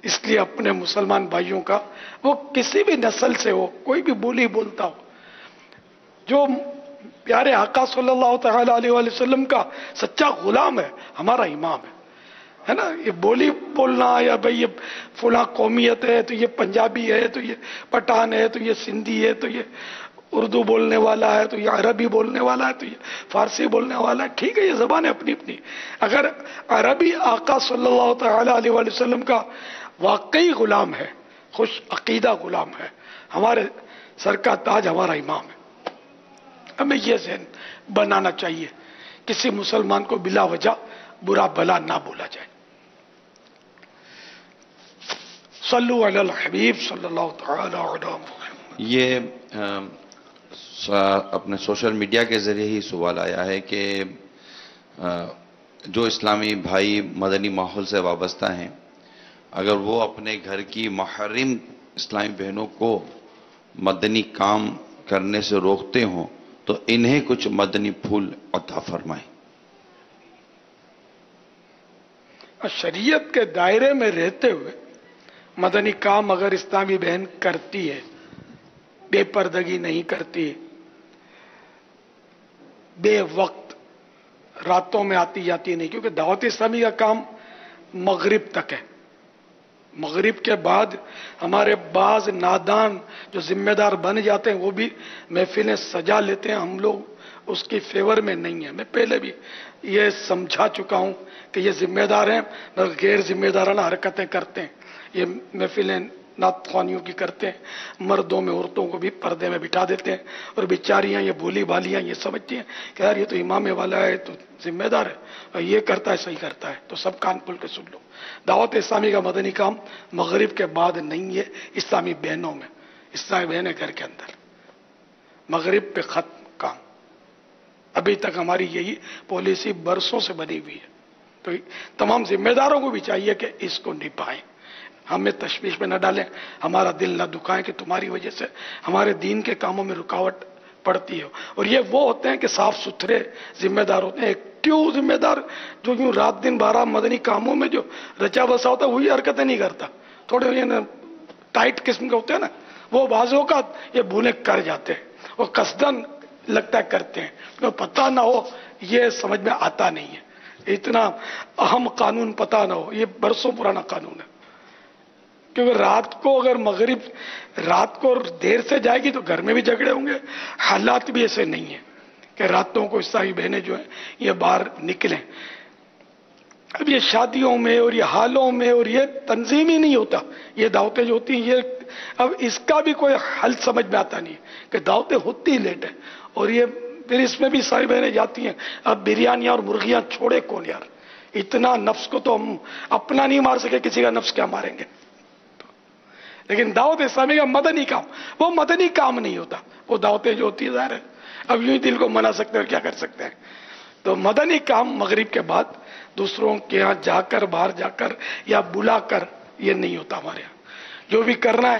اس لیے اپنے مسلمان بھائیوں کا، وہ کسی بھی نسل سے ہو، کوئی بھی بولی بولتا ہو، جو پیارے آقا صلی اللہ تعالی علیہ وآلہ وسلم کا سچا غلام ہے، ہمارا امام ہے نا. یہ بولی بولنا یا بھئی یہ فلاں قومیت ہے تو یہ پنجابی ہے، تو یہ پٹھان ہے، تو یہ سندھی ہے، تو یہ اردو بولنے والا ہے، تو یہ عربی بولنے والا ہے، تو یہ فارسی بولنے والا ہے. ٹھیک ہے، یہ زبان ہے اپنی اپنی. اگر عربی آقا صلی اللہ تعالی علیہ وآلہ وسلم کا واقعی غلام ہے، خوش عقیدہ غلام ہے، ہمارے سر کا تاج ہمارا امام ہے. ہمیں یہ ذہن بنانا چاہیے، کسی مسلمان کو بلا وجہ برا بلا نہ بولا جائے. صلو علی الحبیب صلی اللہ تعالی علیہ وسلم. یہ اپنے سوشل میڈیا کے ذریعے ہی سوال آیا ہے کہ جو اسلامی بھائی مدنی ماحول سے وابستہ ہیں، اگر وہ اپنے گھر کی محرم اسلامی بہنوں کو مدنی کام کرنے سے روکتے ہوں تو انہیں کچھ مدنی پھول عطا فرمائیں. شریعت کے دائرے میں رہتے ہوئے مدنی کام اگر اسلامی بہن کرتی ہے، بے پردگی نہیں کرتی، بے وقت راتوں میں آتی جاتی نہیں، کیونکہ دعوت اسلامی کا کام مغرب تک ہے. مغرب کے بعد ہمارے بعض نادان جو ذمہ دار بن جاتے ہیں وہ بھی محفلیں سجا لیتے ہیں. ہم لوگ اس کی فیور میں نہیں ہیں. میں پہلے بھی یہ سمجھا چکا ہوں کہ یہ ذمہ دار ہیں، مگر غیر ذمہ دارانہ حرکتیں کرتے ہیں. یہ محفلیں نعت خوانیوں کی کرتے ہیں، مردوں میں عورتوں کو بھی پردے میں بٹھا دیتے ہیں، اور بیچاریاں یہ بولی بالیاں یہ سمجھتی ہیں کہ یار یہ تو امام والا ہے تو ذمہ دار ہے، اور یہ کرتا ہے صحیح کرتا ہے. تو سب کان کھول کے سن لو، دعوت اسلامی کا مدنی کام مغرب کے بعد نہیں ہے. اسلامی بہنوں میں، اسلامی بہنیں گھر کے اندر، مغرب پہ ختم کام. ابھی تک ہماری یہی پالیسی برسوں سے بنی ہوئی ہے. تو تمام ذمہ داروں کو بھی چاہیے کہ اس کو نبھائیں، ہمیں تشویش میں نہ ڈالیں، ہمارا دل نہ دکھائیں کہ تمہاری وجہ سے ہمارے دین کے کاموں میں رکاوٹ پڑتی ہے. اور یہ وہ ہوتے ہیں کہ صاف ستھرے ذمہ دار ہوتے ہیں. ایکٹیو ذمہ دار جو یوں رات دن 12 مدنی کاموں میں جو رچا بسا ہوتا ہے وہی حرکتیں نہیں کرتا. تھوڑے یہ ٹائٹ قسم کے ہوتے ہیں نا، وہ بعضوں کا یہ بھولیں کر جاتے ہیں، وہ قصدن لگتا ہے کرتے ہیں، پتہ نہ ہو یہ سمجھ میں آتا نہیں ہے. اتنا اہم قانون پتہ نہ ہو، یہ برسوں پرانا قانون ہے. کیونکہ رات کو اگر مغرب رات کو دیر سے جائے گی تو گھر میں بھی جھگڑے ہوں گے. حالات بھی ایسے نہیں ہیں کہ راتوں کو اسلامی بہنیں جو ہیں یہ باہر نکلیں. اب یہ شادیوں میں اور یہ حالوں میں اور یہ تنظیم ہی نہیں ہوتا. یہ دعوتیں جو ہوتی ہیں یہ اب اس کا بھی کوئی حل سمجھ میں آتا نہیں ہے کہ دعوتیں ہوتی لیٹ ہیں، اور یہ پھر اس میں بھی ساری بہنیں جاتی ہیں. اب بریانیاں اور مرغیاں چھوڑے کون یار؟ اتنا نفس کو تو ہم اپنا نہیں مار سکے، کسی کا نفس کیا ماریں گے؟ لیکن دعوت اسلامی کا مدنی کام وہ مدنی کام نہیں ہوتا. وہ دعوتیں جو ہوتی ہے ظاہر ہے اب یوں ہی دل کو منا سکتے ہیں اور کیا کر سکتے ہیں. تو مدنی کام مغرب کے بعد دوسروں کے ہاں جا کر، باہر جا کر یا بلا کر یہ نہیں ہوتا. ہمارے ہاں جو بھی کرنا ہے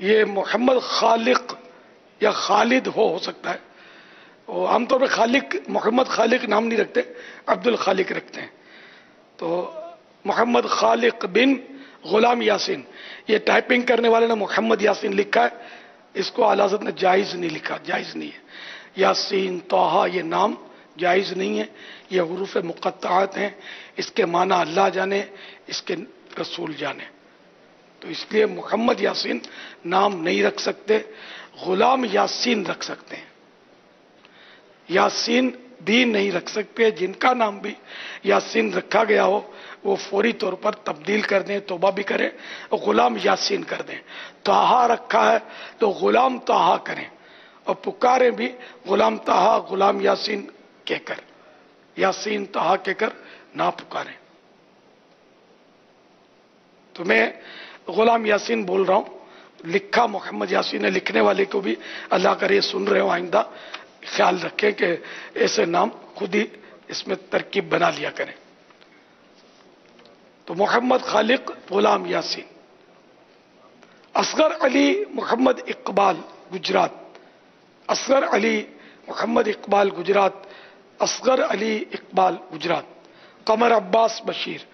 یہ محمد خالق یا خالد ہو سکتا ہے. عام طور پہ خالق محمد خالق نام نہیں رکھتے, عبد الخالق رکھتے ہیں. تو محمد خالق بن غلام یاسین, یہ ٹائپنگ کرنے والے نے محمد یاسین لکھا ہے, اس کو اعلی حضرت نے جائز نہیں لکھا, جائز نہیں ہے. یاسین طٰہٰ یہ نام جائز نہیں ہے, یہ حروف مقطعات ہیں, اس کے معنی اللہ جانے, اس کے رسول جانے. تو اس لیے محمد یاسین نام نہیں رکھ سکتے, غلام یاسین رکھ سکتے ہیں. یاسین بھی نہیں رکھ سکتے. جن کا نام بھی یاسین رکھا گیا ہو وہ فوری طور پر تبدیل کر دیں, توبہ بھی کریں, غلام یاسین کر دیں. طٰہٰ رکھا ہے تو غلام طٰہٰ کریں, اور پکاریں بھی غلام طٰہٰ غلام یاسین کہہ کر, یاسین طٰہٰ کہہ کر نہ پکاریں. تو میں غلام یاسین بول رہا ہوں, لکھا محمد یاسین ہے. لکھنے والے کو بھی اللہ کرے سن رہے ہو آئندہ خیال رکھیں کہ ایسے نام خود ہی اس میں ترکیب بنا لیا کریں. تو محمد خالق غلام یاسین. اصغر علی محمد اقبال گجرات, اصغر علی محمد اقبال گجرات, اصغر علی اقبال گجرات. قمر عباس بشیر,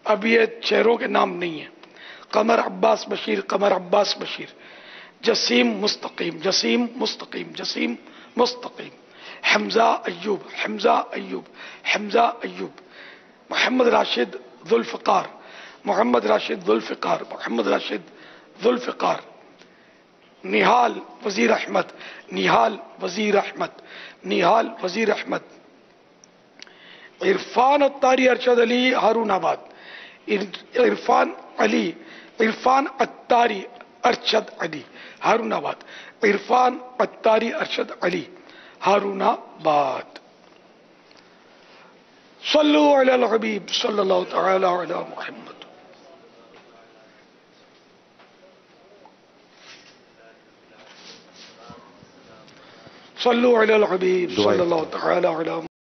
اب یہ شہروں کے نام نہیں ہیں. قمر عباس بشیر, قمر عباس بشیر. جسیم مستقیم, جسیم مستقیم, جسیم مستقیم. حمزہ ایوب, حمزہ ایوب, حمزہ ایوب. محمد راشد ذوالفقار, محمد راشد ذوالفقار, محمد راشد ذوالفقار. نہال وزیر احمد, نہال وزیر احمد, نہال وزیر احمد. عرفان اتاری ارشد علی ہارون آباد, عرفان علی, عرفان اتاری ارشد علی ہارون آباد, عرفان اتاری ارشد علی ہارون آباد. صلو علی الحبیب صلی اللہ تعالی علی محمد. صلو علی الحبیب صلی اللہ تعالی علی